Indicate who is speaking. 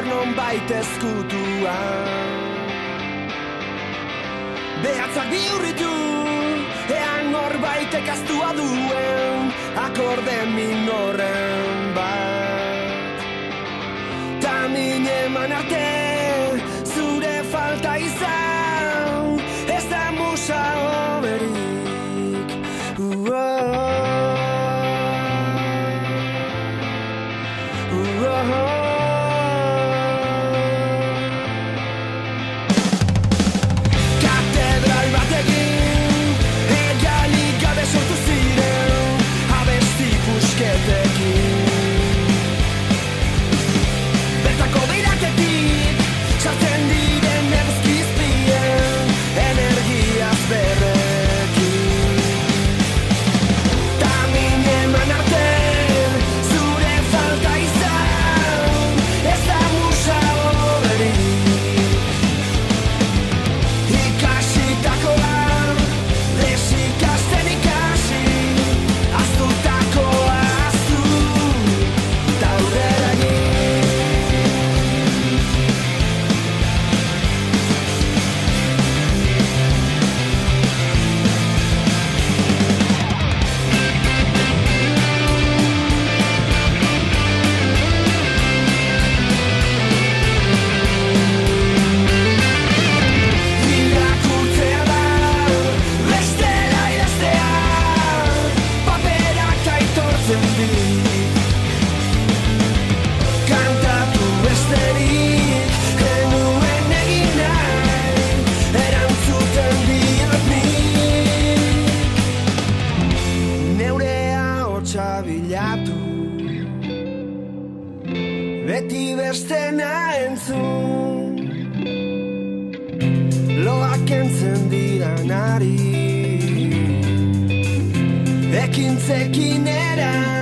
Speaker 1: Behatzak nonbait ezkutuan, behatzak bihurritu, ean norbaitek aztua duen akorde minoren bat. Ta min eman arte zure falta izan, ez da musa hoberik. Katedral batekin egalik gabe sortu ziren abesti pusketekin. Bertako beiraketik sartzen diren eguzkizpien energiaz berrekin. Ta min eman arte zure falta izan, ez da musa hoberik. Ikasitakoa desikasten ikasi, ahaztutakoa ahaztu eta aurrera egin. Irakurtzea da bestela idaztea, paperak aitortzen dit. Kantatu besterik genuen egin nahi, erantzuten diot nik. Neure ahotsa bilatu, beti bestena entzun, loak entzen diranari, ekintzekin eran